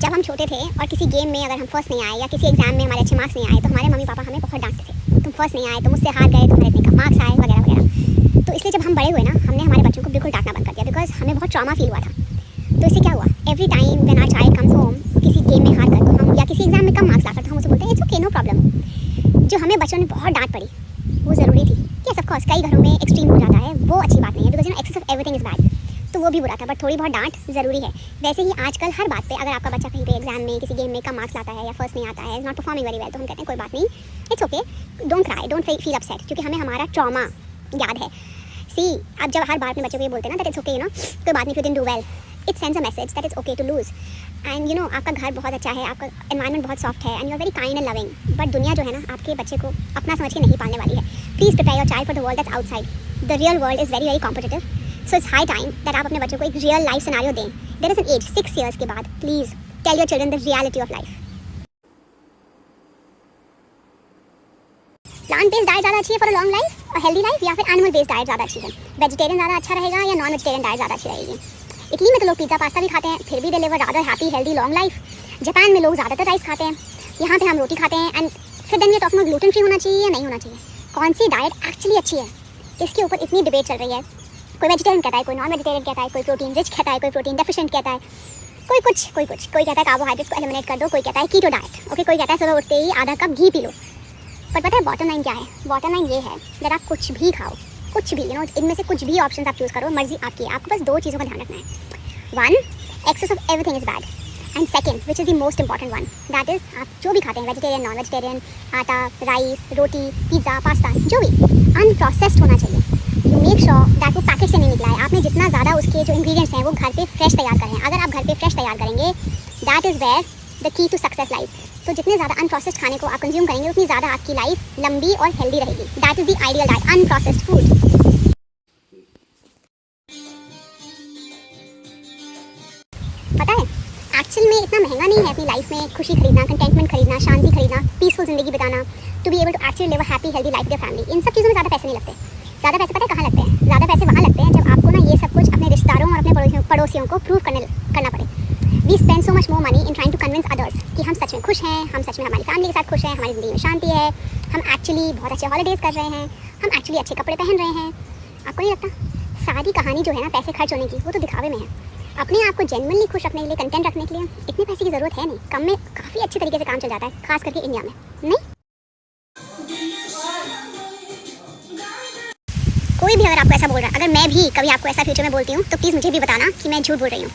जब हम छोटे थे और किसी गेम में अगर हम फर्स्ट नहीं आए या किसी एग्जाम में हमारे अच्छे मार्क्स नहीं आए तो हमारे मम्मी पापा हमें बहुत डांटते थे, तुम फर्स्ट नहीं आए, तुम मुझसे हार गए, तुम्हारे इतने कम मार्क्स आए वगैरह वगैरह। तो इसलिए जब हम बड़े हुए ना, हमने हमारे बच्चों को बिल्कुल डांटना बंद कर दिया, बिकॉज हमें बहुत ट्रॉमा फील हुआ था। तो इससे क्या हुआ, every time when our child comes home किसी गेम में हार कर तो हम, या किसी एग्जाम में कम मार्क्स लाकर, तो हम उसे बोलते हैं इट्स ओके, नो प्रॉब्लम। जो हमें बच्चों ने बहुत डांट पड़ी वो ज़रूरी थी। यस ऑफ कोर्स कई घरों में एक्सट्रीम हो जाता है, वो अच्छी बात नहीं है, because excess of everything is bad, तो वो भी बुरा था, बट थोड़ी बहुत डांट ज़रूरी है। वैसे ही आजकल हर बात पे अगर आपका बच्चा कहीं पे एग्जाम में किसी गेम में कम मार्क्स लाता है या फर्स्ट नहीं आता है, is not performing very well, तो हम कहते हैं कोई बात नहीं, it's okay, don't cry, don't feel upset, क्योंकि हमें हमारा ट्रॉमा याद है। सी, अब जब हर बार अपने बच्चों को ये बोलते हैं ना that it's okay, you know, कोई बात नहीं, you didn't do well, it sends a message that it's okay to lose. And you know, आपका घर बहुत अच्छा है, आपका एनवायरनमेंट बहुत सॉफ्ट है, and you are very kind and loving, but दुनिया जो है ना आपके बच्चे को अपना समझ के नहीं पालने वाली है। Please prepare your child for the world that's outside. The real world is very very competitive, so it's high time that आप अपने बच्चों को एक रियल लाइफ सिनेरियो दें। There is an age 6 years के बाद, please tell your children the reality of life. Plant based diet ज़्यादा अच्छी है फॉर अ लॉन्ग लाइफ और हेल्दी लाइफ, या फिर एनिमल बेस्ड डाइट ज़्यादा अच्छी है? वेजिटेरियन ज़्यादा अच्छा रहेगा या नॉन वेजिटेरियन डाइट ज़्यादा अच्छी रहेगी? इटली में तो लोग पिज़्ज़ा पास्ता भी खाते हैं, फिर भी they live a rather happy healthy long life. Japan में लोग ज़्यादातर राइस खाते हैं, यहाँ पे हम रोटी खाते हैं। एंड फिर देन ये टॉक में ग्लूटेन फ्री होना चाहिए या नहीं होना चाहिए? कौन सी डाइट एक्चुअली अच्छी है, इसके ऊपर इतनी डिबेट चल रही है। कोई वेजिटेरियन कहता है, कोई नॉन वेजिटेरियन कहता है, कोई प्रोटीन रिच कहता है, कोई प्रोटीन डेफिशिएंट कहता है, कोई कुछ, कोई कहता है कार्बोहाइड्रेट्स को एलिमिनेट कर दो, कोई कहता है कीटो डाइट, ओके, कोई कहता है सुबह उठते ही आधा कप घी पी लो। पर पता है बॉटम लाइन क्या है? बॉटम लाइन ये है कि आप कुछ भी खाओ, कुछ भी, यू नो, इनमें से कुछ भी ऑप्शन आप चूज़ करो, मर्जी आपकी है, आपको बस 2 चीज़ों का ध्यान रखना है। 1, excess of everything is bad, and second, which is the most important one, that is आप जो भी खाते हैं, वेजिटेरियन, नॉन वेजिटेरियन, आटा, राइस, रोटी, पिज़्ज़ा, पास्ता, जो भी अनप्रोसेस्ड होना चाहिए। यू मेक श्योर दैट वो पैकेज से नहीं निकला है, आपने जितना ज़्यादा उसके जो इंग्रेडिएंट्स हैं वो घर पे फ्रेश तैयार करें। अगर आप घर पे फ्रेश तैयार करेंगे, that is where the key to success lies. तो जितने ज़्यादा अनप्रोसेस्ड खाने को आप कंज्यूम करेंगे उतनी ज़्यादा आपकी लाइफ लंबी और हेल्दी रहेगी। That is the ideal diet, unprocessed food. पता है एक्चुअल में इतना महंगा नहीं है अपनी लाइफ में खुशी खरीदना, कंटेंटमेंट खरीदना, शांति खरीदना, पीसफुल ज़िंदगी बिताना, to be able to actually live a happy healthy life with family. इन सब चीज़ों में ज़्यादा पैसे नहीं लगते। ज़्यादा पैसे पता है कहाँ लगते हैं? ज़्यादा पैसे वहाँ लगते हैं जब आपको ना ये सब कुछ अपने रिश्तेदारों और अपने पड़ोसियों को प्रूव करना पड़े। We spend so much more money in trying to convince others कि हम सच में खुश हैं, हम सच में हमारी फैमिली के साथ खुश हैं, हमारी ज़िंदगी में शांति है, हम एक्चुअली बहुत अच्छे हॉलीडेज़ कर रहे हैं, हम एक्चुअली अच्छे कपड़े पहन रहे हैं। आपको नहीं लगता? सारी कहानी जो है ना पैसे खर्च होने की, वो तो दिखावे में है। अपने आप को जेन्युइनली खुश रखने के लिए, कंटेंट रखने के लिए इतने पैसे की ज़रूरत है नहीं। कम में काफ़ी अच्छे तरीके से काम चल जाता है, खास करके इंडिया में। नहीं, कोई भी अगर आपको ऐसा बोल रहा है, अगर मैं भी कभी आपको ऐसा फ्यूचर में बोलती हूँ तो प्लीज़ मुझे भी बताना कि मैं झूठ बोल रही हूँ,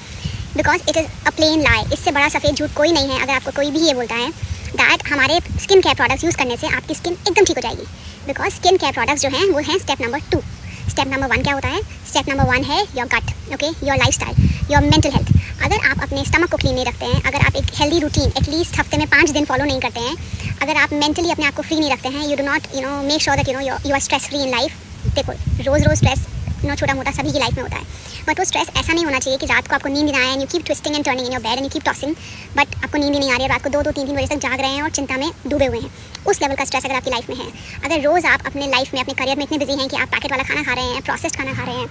because it is a plain lie. इससे बड़ा सफ़ेद झूठ कोई नहीं है। अगर आपको कोई भी ये बोलता है दैट हमारे स्किन केयर प्रोडक्ट्स यूज़ करने से आपकी स्किन एकदम ठीक हो जाएगी, बिकॉज स्किन केयर प्रोडक्ट्स जो हैं वो हैं स्टेप नंबर 2। स्टेप नंबर 1 क्या होता है? स्टेप नंबर 1 है your gut, okay, your lifestyle, your mental health. अगर आप अपने स्टमक को क्लीन नहीं रखते हैं, अगर आप एक हेल्दी रूटीन एटलीस्ट हफ्ते में 5 दिन फॉलो नहीं करते हैं, अगर आप मेंटली अपने आप को फ्री नहीं रखते हैं, you do not make sure that you are stress free in life. देखो, रोज़ स्ट्रेस छोटा मोटा सभी की लाइफ में होता है, बट वो स्ट्रेस ऐसा नहीं होना चाहिए कि रात को आपको नींद नहीं आए, you keep twisting and turning in your bed and you keep tossing, but आपको नींद ही नहीं आ रही है, रात को 2-2, 3-3 बजे तक जाग रहे हैं और चिंता में डूबे हुए हैं। उस लेवल का स्ट्रेस अगर आपकी लाइफ में है, अगर रोज़ आप अपने लाइफ में, अपने करियर में इतने बिजी हैं कि आप पैकेट वाला खाना खा रहे हैं, प्रोसेस्ड खाना खा रहे हैं,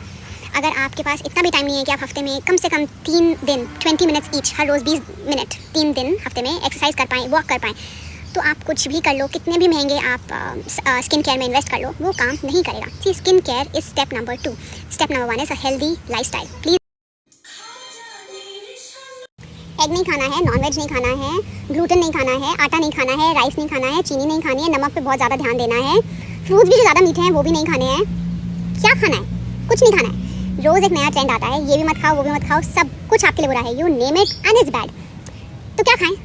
अगर आपके पास इतना भी टाइम नहीं है कि आप हफ्ते में कम से कम 3 दिन 20 मिनट्स ईच, हर रोज़ 20 मिनट 3 दिन हफ्ते में एक्सरसाइज कर पाएँ, वॉक कर पाएँ, तो आप कुछ भी कर लो, कितने भी महंगे आप स्किन केयर में इन्वेस्ट कर लो, वो काम नहीं करेगा। See, skin care is step number 2। Step number 1 is a healthy lifestyle. Please egg नहीं खाना है, नॉनवेज नहीं खाना है, ग्लूटेन नहीं खाना है, आटा नहीं खाना है, राइस नहीं खाना है, चीनी नहीं खानी है, नमक पे बहुत ज़्यादा ध्यान देना है, फ्रूट्स भी जो ज़्यादा मीठे हैं वो भी नहीं खाने हैं। क्या खाना है? कुछ नहीं खाना है। रोज़ एक नया ट्रेंड आता है, ये भी मत खाओ, वो भी मत खाओ, सब कुछ आपके लिए बुरा है, you name it and it's bad. तो क्या खाएं?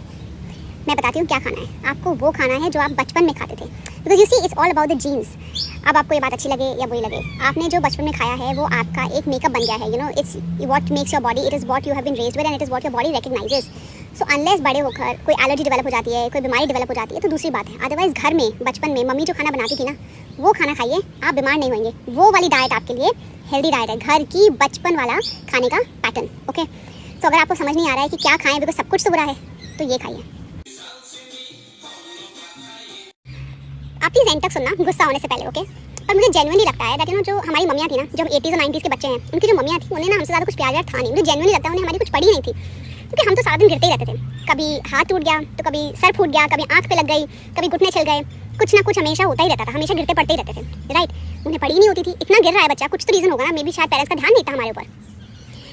मैं बताती हूँ क्या खाना है। आपको वो खाना है जो आप बचपन में खाते थे, because you see it's all about the genes. अब आपको ये बात अच्छी लगे या बुरी लगे, आपने जो बचपन में खाया है वो आपका एक मेकअप बन गया है। You know, it's what makes your body, it is what you have been raised with and it is what your body recognises. So unless बड़े होकर कोई एलर्जी डेवलप हो जाती है, कोई बीमारी डेवलप हो जाती है तो दूसरी बात है। अदरवाइज घर में बचपन में मम्मी जो खाना बनाती थी ना, वो खाना खाइए, आप बीमार नहीं होंगे। वो वाली डाइट आपके लिए हेल्दी डाइट है, घर की बचपन वाला खाने का पैटर्न। ओके, तो अगर आपको समझ नहीं आ रहा है कि क्या खाएं बिकॉज सब कुछ तो बुरा है, तो ये खाइए। आप प्लीज़ एंड तक सुनना गुस्सा होने से पहले, ओके? और मुझे जेन्युइनली लगता है दैट जो हमारी मम्मियाँ थी ना, जो हम 80s और 90s के बच्चे हैं, उनकी जो मम्मियाँ थी उन्हें ना हमसे ज़्यादा कुछ प्यार था नहीं। मुझे जेन्युइनली लगता है उन्हें हमारी कुछ पड़ी नहीं थी। क्योंकि हम तो सारा दिन गिरते ही रहते थे, कभी हाथ टूट गया तो कभी सर फूट गया, कभी आँख पे लग गई, कभी घुटने चल गए, कुछ ना कुछ हमेशा होता ही रहता था, हमेशा गिरते पड़ते ही रहते थे, राइट। उन्हें पड़ी नहीं होती थी, इतना गिर रहा है बच्चा, कुछ तो रीज़न होगा ना, मे बी शायद पेरेंट्स का ध्यान नहीं था हमारे ऊपर।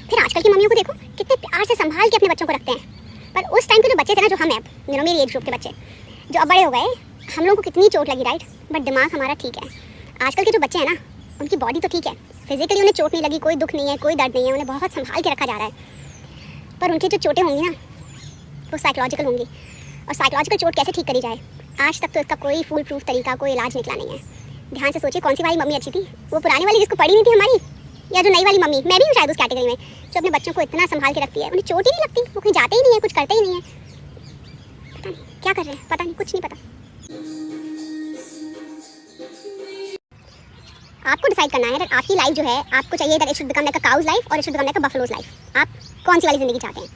फिर आजकल की मम्मियों को देखो कितने प्यार से संभाल के अपने बच्चों को रखते हैं, पर उस टाइम के जो बच्चे थे ना, जो हम हैं मेरी एज ग्रुप के बच्चे जो अब बड़े हो गए, हम लोगों को कितनी चोट लगी, राइट, बट दिमाग हमारा ठीक है। आजकल के जो बच्चे हैं ना, उनकी बॉडी तो ठीक है, फिजिकली उन्हें चोट नहीं लगी, कोई दुख नहीं है, कोई दर्द नहीं है, उन्हें बहुत संभाल के रखा जा रहा है, पर उनकी जो चोटें होंगी ना वो साइकोलॉजिकल होंगी। और साइकोलॉजिकल चोट कैसे ठीक करी जाए, आज तक तो इसका कोई फुल प्रूफ तरीका, कोई इलाज निकला नहीं है। ध्यान से सोचिए, कौन सी वाली मम्मी अच्छी थी, वो पुरानी वाली जिसको पड़ी नहीं थी हमारी, या जो नई वाली मम्मी, मैं भी हूँ शायद उस कैटेगरी में, जो अपने बच्चों को इतना संभाल के रखती है, उन्हें चोट ही नहीं लगती, वो कहीं जाते ही नहीं है, कुछ करते ही नहीं है, पता नहीं क्या कर रहे हैं, पता नहीं, कुछ नहीं पता। आपको डिसाइड करना है कि आपकी लाइफ जो है, आपको चाहिए that it should become like a cow's life और it should become like a buffalo's life. आप कौन सी वाली ज़िंदगी चाहते हैं?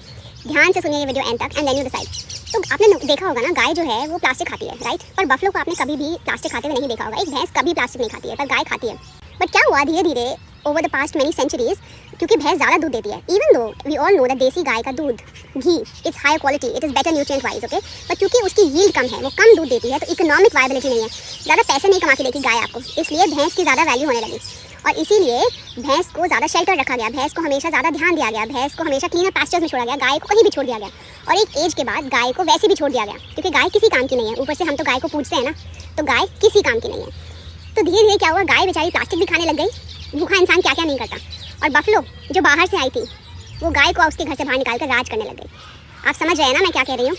ध्यान से सुनिए ये वीडियो एंड तक एंड देन यू डिसाइड। तो आपने देखा होगा ना, गाय जो है वो प्लास्टिक खाती है, राइट, पर बफलो को आपने कभी भी प्लास्टिक खाते हुए नहीं देखा होगा। एक भैंस कभी प्लास्टिक नहीं खाती है, पर गाय खाती है। बट क्या हुआ धीरे धीरे over the past many centuries, क्योंकि भैंस ज़्यादा दूध देती है, even though we all know that देसी गाय का दूध, घी, it's high quality, it is better nutrient wise, okay, but क्योंकि उसकी यील्ड कम है, वो कम दूध देती है, तो इकोनॉमिक वायबिलिटी नहीं है, ज़्यादा पैसे नहीं कमा के देगी गाय आपको, इसलिए भैंस की ज़्यादा वैल्यू होने लगी, और इसीलिए भैंस को ज़्यादा शेल्टर रखा गया, भैंस को हमेशा ज़्यादा ध्यान दिया गया, भैंस को हमेशा क्लीनर पास्चर्स में छोड़ा गया, गाय को कहीं भी छोड़ दिया गया, और एक एज के बाद गाय को वैसे भी छोड़ दिया गया, क्योंकि गाय किसी काम की नहीं है। ऊपर से हम तो गाय को पूछते हैं ना, तो गाय किसी काम की नहीं है। तो धीरे धीरे क्या हुआ, गाय बेचारी प्लास्टिक भी खाने लग गई, भूखा इंसान क्या क्या नहीं करता, और बफलो जो बाहर से आई थी, वो गाय को उसके घर से बाहर निकाल कर राज करने लग गई। आप समझ रहे हैं ना मैं क्या कह रही हूँ?